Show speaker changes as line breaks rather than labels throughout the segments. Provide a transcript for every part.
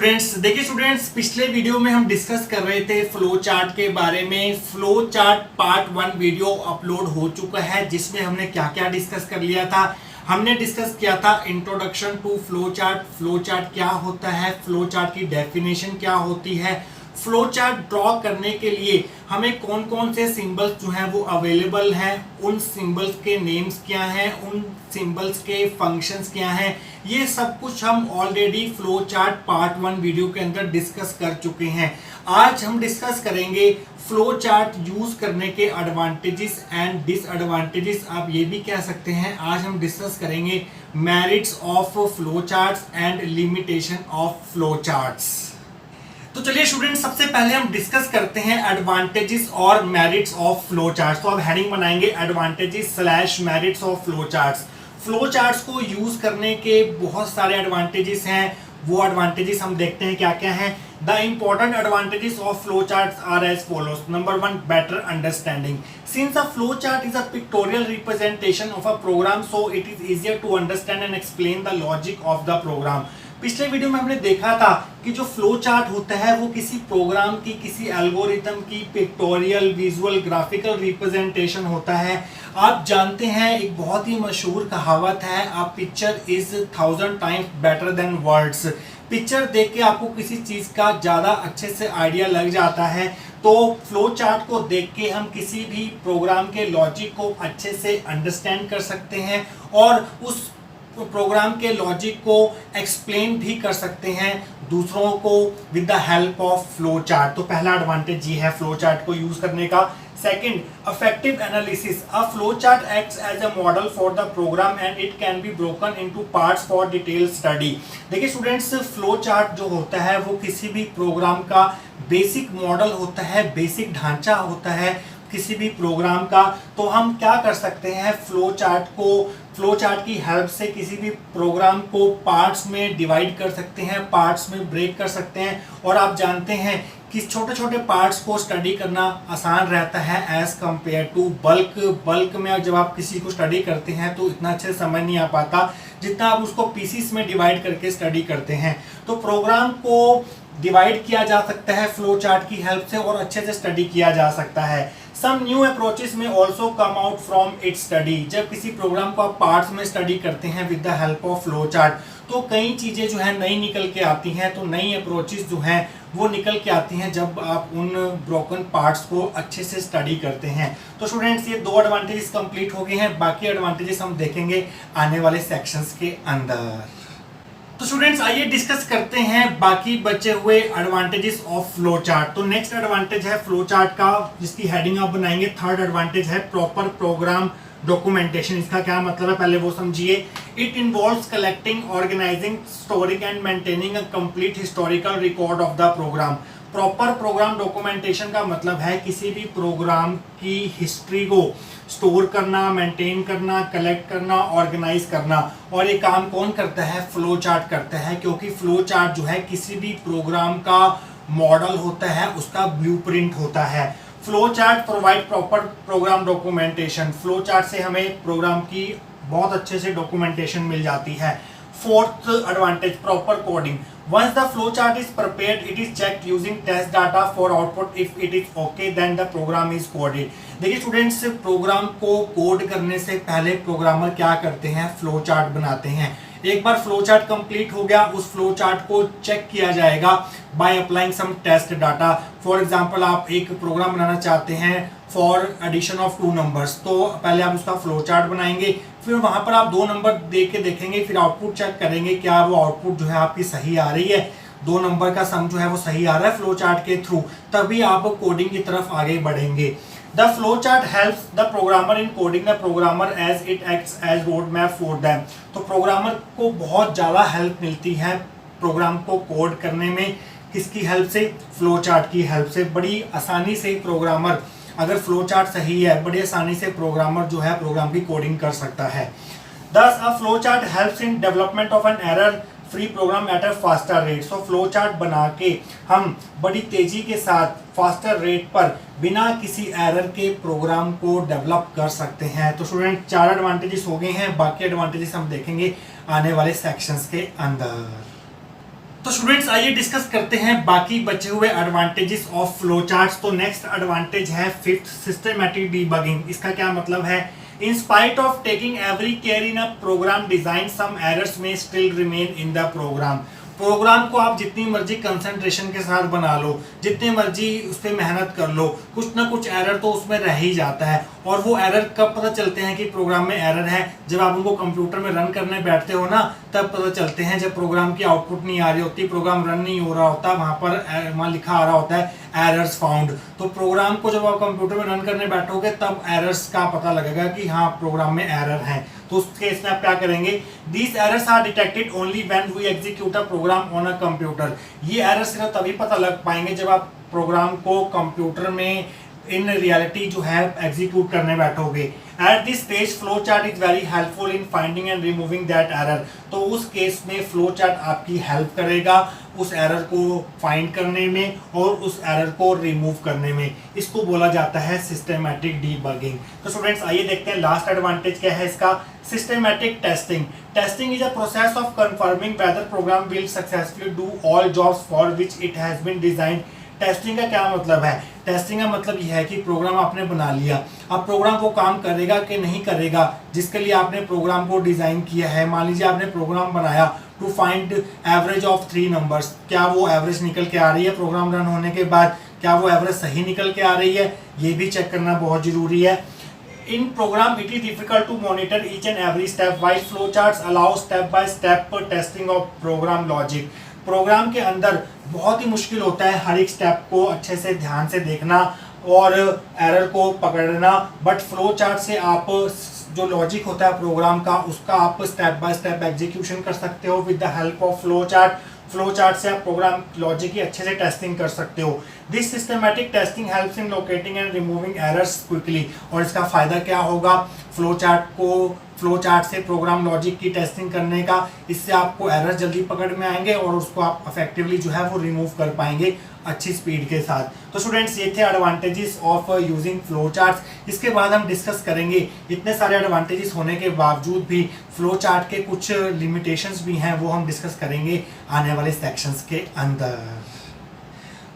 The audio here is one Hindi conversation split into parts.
देखिए स्टूडेंट्स, पिछले वीडियो में हम डिस्कस कर रहे थे फ्लो चार्ट के बारे में। Flow chart part 1 video upload हो चुका है, जिसमें हमने क्या क्या डिस्कस कर लिया था। हमने डिस्कस किया था इंट्रोडक्शन टू फ्लो चार्ट क्या होता है, फ्लो चार्ट की डेफिनेशन क्या होती है, फ्लो चार्ट ड्रॉ करने के लिए हमें कौन कौन से सिंबल्स जो हैं वो अवेलेबल हैं, उन सिंबल्स के नेम्स क्या हैं, उन सिंबल्स के फंक्शंस क्या हैं, ये सब कुछ हम already flow chart part 1 video के अंदर डिस्कस कर चुके हैं। आज हम डिस्कस करेंगे फ्लो चार्ट यूज करने के एडवांटेजेस एंड डिसएडवांटेजेस, आप ये भी कह सकते हैं। आज हम डिस्कस करेंगे merits of flow charts and limitation of flow charts. तो चलिए स्टूडेंट, सबसे पहले हम डिस्कस करते हैं एडवांटेजेस और मेरिट्स ऑफ फ्लो चार्ट्स। तो आप हेडिंग बनाएंगे advantages / merits of flow charts. Flow charts को यूज करने के बहुत सारे एडवांटेजेस हैं, वो एडवांटेजेस हम देखते हैं क्या क्या हैं। The important advantages of flow charts are as follows. Number 1, better understanding. Since a flow chart is a pictorial representation of a program, so it is easier to understand and explain the logic of the program. पिछले वीडियो में हमने देखा था कि जो फ्लो चार्ट होता है वो किसी प्रोग्राम की, किसी एल्गोरिथम की पिक्टोरियल, विजुअल, ग्राफिकल रिप्रेजेंटेशन होता है। आप जानते हैं एक बहुत ही मशहूर कहावत है, a picture is 1000 times better than words. Picture देख के आपको किसी चीज का ज्यादा अच्छे से आइडिया लग जाता है, तो फ्लो चार्ट को देख के हम किसी भी प्रोग्राम के लॉजिक को अच्छे से अंडरस्टैंड कर सकते हैं और उस प्रोग्राम के लॉजिक को एक्सप्लेन भी कर सकते हैं दूसरों को with the help of flow chart. तो पहला एडवांटेज ये है फ्लो चार्ट को यूज करने का। Second, effective analysis. A flow chart acts as a model for the program and it can be broken into parts for detail study. देखिए स्टूडेंट्स, फ्लो चार्ट जो होता है वो किसी भी प्रोग्राम का बेसिक मॉडल होता है, बेसिक ढांचा होता है किसी भी प्रोग्राम का। तो हम क्या कर सकते हैं, फ्लो चार्ट की हेल्प से किसी भी प्रोग्राम को पार्ट्स में डिवाइड कर सकते हैं, पार्ट्स में ब्रेक कर सकते हैं। और आप जानते हैं कि छोटे छोटे पार्ट्स को स्टडी करना आसान रहता है एज कंपेयर टू बल्क में जब आप किसी को स्टडी करते हैं तो इतना अच्छे से समझ नहीं आ पाता जितना आप उसको पीसीस में डिवाइड करके स्टडी करते हैं। तो प्रोग्राम को डिवाइड किया जा सकता है फ्लो चार्ट की हेल्प से और अच्छे से स्टडी किया जा सकता है। सम न्यू अप्रोचेस में also come out from its study. जब किसी प्रोग्राम को आप पार्ट्स में स्टडी करते हैं with the help of flow chart, तो कई चीजें जो है नई निकल के आती हैं। तो नई अप्रोचेस जो हैं वो निकल के आती हैं जब आप उन ब्रोकन पार्ट्स को अच्छे से स्टडी करते हैं। तो स्टूडेंट्स, ये 2 एडवांटेजेस कंप्लीट हो गए हैं, बाकी एडवांटेजेस हम देखेंगे आने वाले सेक्शंस के अंदर। तो स्टूडेंट्स, आइए डिस्कस करते हैं बाकी बचे हुए एडवांटेजेस ऑफ फ्लो चार्ट। तो नेक्स्ट एडवांटेज है फ्लो चार्ट का, जिसकी हेडिंग आप बनाएंगे। थर्ड एडवांटेज है प्रॉपर प्रोग्राम डॉक्यूमेंटेशन। इसका क्या मतलब है पहले वो समझिए। It involves collecting, organizing, storing and maintaining a complete historical record of the program. Proper program documentation का मतलब है किसी भी प्रोग्राम की हिस्ट्री को स्टोर करना, मेंटेन करना, कलेक्ट करना, ऑर्गेनाइज करना। और ये काम कौन करता है? फ्लो चार्ट करता है, क्योंकि फ्लो चार्ट जो है किसी भी प्रोग्राम का मॉडल होता है, उसका ब्लूप्रिंट होता है। Flow chart provide proper program documentation. Flow chart से हमें प्रोग्राम की बहुत अच्छे से डॉक्यूमेंटेशन मिल जाती है। Fourth advantage, proper coding. Once the flowchart is prepared, it is checked using test data for output. If it is okay, then the program is coded. देखिए स्टूडेंट्स, प्रोग्राम को कोड करने से पहले प्रोग्रामर क्या करते हैं? फ्लो चार्ट बनाते हैं। एक बार फ्लो चार्ट कंप्लीट हो गया, उस फ्लो चार्ट को चेक किया जाएगा by applying some test data. For example, आप एक प्रोग्राम बनाना चाहते हैं फॉर एडिशन ऑफ 2 नंबर्स, तो पहले आप उसका फ्लो चार्ट बनाएंगे, फिर वहां पर आप 2 नंबर दे के देखेंगे, फिर आउटपुट चेक करेंगे क्या वो आउटपुट जो है आपकी सही आ रही है, 2 नंबर का सम जो है वो सही आ रहा है फ्लो चार्ट के थ्रू, तभी आप कोडिंग की तरफ आगे बढ़ेंगे। The flowchart helps the programmer in coding the programmer as it acts as roadmap for them. तो प्रोग्रामर को बहुत ज़्यादा हेल्प मिलती है प्रोग्राम को कोड करने में। किसकी हेल्प से? फ्लो चार्ट की हेल्प से। बड़ी आसानी से प्रोग्रामर, अगर फ्लो चार्ट सही है, बड़ी आसानी से प्रोग्रामर जो है प्रोग्राम की कोडिंग कर सकता है। Thus a flowchart helps in development of an error free program at a faster rate. So flow chart बना के हम बड़ी तेजी के साथ फास्टर रेट पर बिना किसी एरर के प्रोग्राम को डेवलप कर सकते हैं। तो स्टूडेंट, 4 एडवांटेजेस हो गए हैं, बाकी एडवांटेजेस हम देखेंगे आने वाले सेक्शंस के अंदर। तो स्टूडेंट्स आइए डिस्कस करते हैं बाकी बचे हुए एडवांटेजेस ऑफ फ्लो चार्ट्स। तो नेक्स्ट एडवांटेज है फिफ्थ, सिस्टमैटिक डीबगिंग। इसका क्या मतलब है? In spite of taking every care in a program design, some errors में still remain in the program. Program को आप जितनी मर्जी कंसंट्रेशन के साथ बना लो, जितनी मर्जी उस पर मेहनत कर लो, कुछ ना कुछ एरर तो उसमें रह ही जाता है। और वो एरर कब पता चलते हैं कि प्रोग्राम में एरर है? जब आप उनको कंप्यूटर में रन करने बैठते हो ना, तब पता चलते हैं। जब प्रोग्राम की आउटपुट नहीं आ रही होती, प्रोग्राम रन नहीं हो रहा होता, वहाँ लिखा आ रहा होता है एरर्स फाउंड। तो प्रोग्राम को जब आप कंप्यूटर में रन करने बैठोगे तब एरर्स का पता लगेगा कि हाँ प्रोग्राम में एरर है। तो उस केस में आप क्या करेंगे? These errors are detected only when we execute a program on a computer. ये एरर्स सिर्फ तभी पता लग पाएंगे जब आप प्रोग्राम को कंप्यूटर में इन रियलिटी जो है एग्जीक्यूट करने बैठोगे। At this stage flow chart is very helpful in finding and removing that error. तो उस केस में फ्लो चार्ट आपकी हेल्प करेगा उस एरर को फाइंड करने में और उस एरर को रिमूव करने में। इसको बोला जाता है सिस्टमैटिक डीबगिंग। तो स्टूडेंट्स आइए देखते हैं लास्ट एडवांटेज क्या है इसका। Systematic testing. Testing is a process of confirming whether program will successfully do all jobs for which it has been designed. Testing का क्या मतलब है? टेस्टिंग का मतलब यह है कि प्रोग्राम आपने बना लिया, अब प्रोग्राम वो काम करेगा कि नहीं करेगा जिसके लिए आपने प्रोग्राम को डिजाइन किया है। मान लीजिए आपने प्रोग्राम बनाया to find average of 3 numbers, क्या वो एवरेज निकल के आ रही है? प्रोग्राम रन होने के बाद क्या वो एवरेज सही निकल के आ रही है? ये भी चेक करना बहुत जरूरी है। In program, it is difficult to monitor each and every step, while flowcharts allow step-by-step testing of program logic. Program के अंदर बहुत ही मुश्किल होता है हर एक स्टेप को अच्छे से ध्यान से देखना और एरर को पकड़ना, बट फ्लो चार्ट से आप जो लॉजिक होता है प्रोग्राम का उसका आप स्टेप बाय स्टेप एग्जीक्यूशन कर सकते हो with the help of flow chart. Flow chart से आप प्रोग्राम लॉजिक की अच्छे से टेस्टिंग कर सकते हो। This systematic testing helps in locating and removing errors quickly. और इसका फायदा क्या होगा? फ्लो चार्ट से प्रोग्राम लॉजिक की टेस्टिंग करने का, इससे आपको एरर जल्दी पकड़ में आएंगे और उसको आप इफेक्टिवली जो है वो रिमूव कर पाएंगे अच्छी स्पीड के साथ। तो स्टूडेंट्स ये थे advantages of using flow charts. इसके बाद हम डिस्कस करेंगे इतने सारे एडवांटेजेस होने के बावजूद भी फ्लो चार्ट के कुछ लिमिटेशंस भी हैं, वो हम डिस्कस करेंगे आने वाले सेक्शंस के अंदर।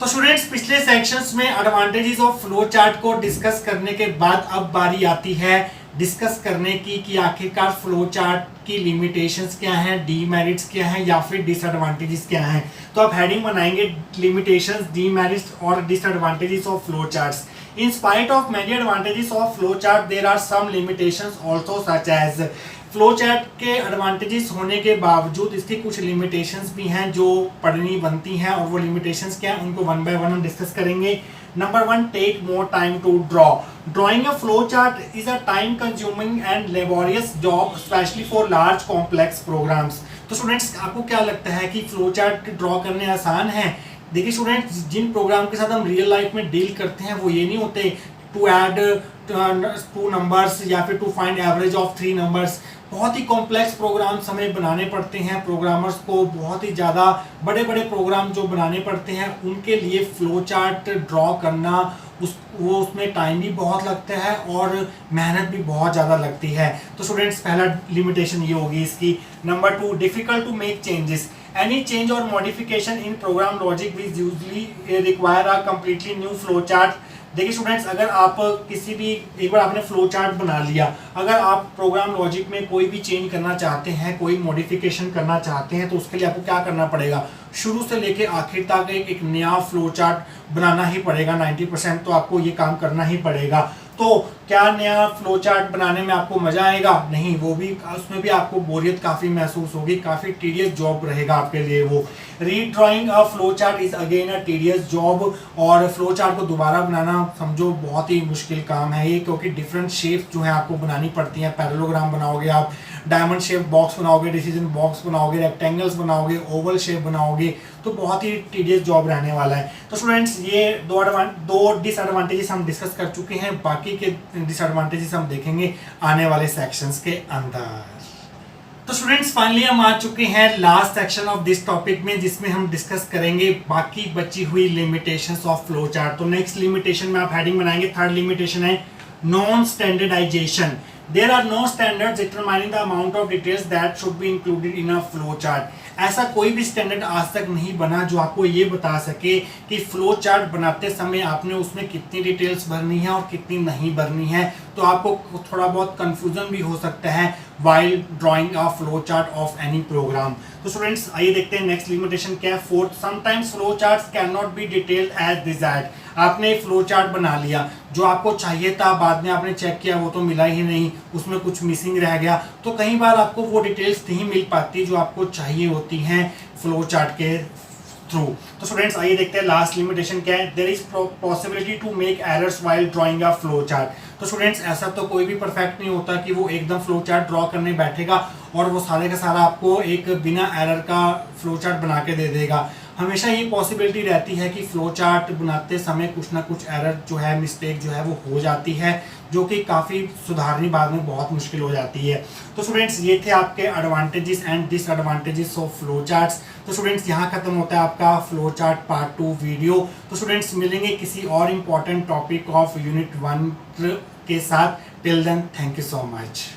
तो स्टूडेंट्स पिछले सेक्शंस में एडवांटेजेस ऑफ फ्लो चार्ट को डिस्कस करने के बाद अब बारी आती है डिस्कस करने की कि आखिरकार फ्लो चार्ट की लिमिटेशंस क्या हैं, डीमेरिट्स क्या हैं या फिर डिसएडवांटेजेस क्या हैं। तो आप हेडिंग बनाएंगे लिमिटेशंस, डीमेरिट्स और disadvantages of flow charts. In spite of many advantages of flow chart there are some limitations also such as. Flow chart के एडवांटेजेस होने के बावजूद इसकी कुछ लिमिटेशंस भी हैं जो पढ़नी बनती हैं, और वो लिमिटेशंस क्या हैं उनको वन बाय वन हम डिस्कस करेंगे। Number 1, take more time to draw. Drawing a flow chart is a time consuming and laborious job, especially for large complex programs. तो स्टूडेंट्स आपको क्या लगता है कि फ्लो चार्ट ड्रॉ करने आसान है? देखिए स्टूडेंट्स, जिन प्रोग्राम के साथ हम रियल लाइफ में डील करते हैं वो ये नहीं होते टू ऐड 2 नंबर्स या फिर to find average of 3 numbers. बहुत ही कॉम्प्लेक्स प्रोग्राम्स हमें बनाने पड़ते हैं, प्रोग्रामर्स को बहुत ही ज़्यादा बड़े बड़े प्रोग्राम जो बनाने पड़ते हैं उनके लिए फ्लो चार्ट ड्रॉ करना उसमें टाइम भी बहुत लगता है और मेहनत भी बहुत ज़्यादा लगती है। तो स्टूडेंट्स पहला लिमिटेशन ये होगी इसकी। Number 2, difficult to make changes. Any change और modification in program logic which usually require a completely new flow chart. देखिए स्टूडेंट्स, अगर आप किसी भी एक बार आपने फ्लो चार्ट बना लिया, अगर आप प्रोग्राम लॉजिक में कोई भी चेंज करना चाहते हैं, कोई मॉडिफिकेशन करना चाहते हैं, तो उसके लिए आपको क्या करना पड़ेगा? शुरू से लेके आखिर तक एक नया फ्लो चार्ट बनाना ही पड़ेगा। 90% तो आपको ये काम करना ही पड़ेगा। तो क्या नया फ्लो चार्ट बनाने में आपको मजा आएगा? नहीं, वो भी उसमें भी आपको बोरियत काफ़ी महसूस होगी, काफ़ी टीडियस जॉब रहेगा आपके लिए वो। Redrawing a flow chart is again a tedious job. और फ्लो चार्ट को दोबारा बनाना समझो बहुत ही मुश्किल काम है ये, क्योंकि डिफरेंट शेप जो है आपको बनानी पड़ती हैं। पैरेललोग्राम बनाओगे आप, डायमंड शेप बॉक्स बनाओगे, डिसीजन बॉक्स बनाओगे, रेक्टेंगल्स बनाओगे, ओवल शेप बनाओगे, तो बहुत ही टीडियस जॉब रहने वाला है। तो स्टूडेंट्स ये दो डिसएडवांटेजेस हम डिस्कस कर चुके हैं, बाकी के डिसएडवांटेजेस हम देखेंगे आने वाले सेक्शंस के अंदर। तो स्टूडेंट्स फाइनली हम आ चुके हैं last section of this topic में, जिसमें हम डिस्कस करेंगे बाकी बची हुई लिमिटेशंस ऑफ फ्लो चार्ट। तो नेक्स्ट लिमिटेशन में आप हेडिंग बनाएंगे, थर्ड लिमिटेशन है non standardization. There are no standards determining the amount of details that should be included in a flow chart. ऐसा कोई भी स्टैंडर्ड आज तक नहीं बना जो आपको ये बता सके कि फ्लो चार्ट बनाते समय आपने उसमें कितनी डिटेल्स भरनी है और कितनी नहीं भरनी है। तो आपको थोड़ा बहुत कंफ्यूजन भी हो सकता है while drawing a flow chart of any program। तो स्टूडेंट्स आइए देखते हैं नेक्स्ट लिमिटेशन क्या है। Fourth, sometimes flow charts can not be detailed as desired. आपने फ्लो चार्ट बना लिया, जो आपको चाहिए था बाद में आपने चेक किया वो तो मिला ही नहीं, उसमें कुछ मिसिंग रह गया। तो कई बार आपको वो डिटेल्स नहीं मिल पाती जो आपको चाहिए होती हैं फ्लो चार्ट के थ्रू। तो स्टूडेंट्स आइए देखते हैं लास्ट लिमिटेशन क्या है। There is possibility to make errors while drawing a flow chart. तो स्टूडेंट्स ऐसा तो कोई भी परफेक्ट नहीं होता कि वो एकदम फ्लो चार्ट ड्रॉ करने बैठेगा और वो सारे का सारा आपको एक बिना एरर का फ्लो चार्ट बना के दे देगा। हमेशा ये पॉसिबिलिटी रहती है कि फ्लो चार्ट बनाते समय कुछ ना कुछ एरर जो है, मिस्टेक जो है वो हो जाती है, जो कि काफ़ी सुधारनी बाद में बहुत मुश्किल हो जाती है। तो स्टूडेंट्स ये थे आपके advantages and disadvantages of flow charts. तो स्टूडेंट्स यहाँ खत्म होता है आपका फ्लो चार्ट पार्ट 2 वीडियो। तो स्टूडेंट्स मिलेंगे किसी और इम्पॉर्टेंट टॉपिक ऑफ यूनिट 1 के साथ। Till then thank you so much.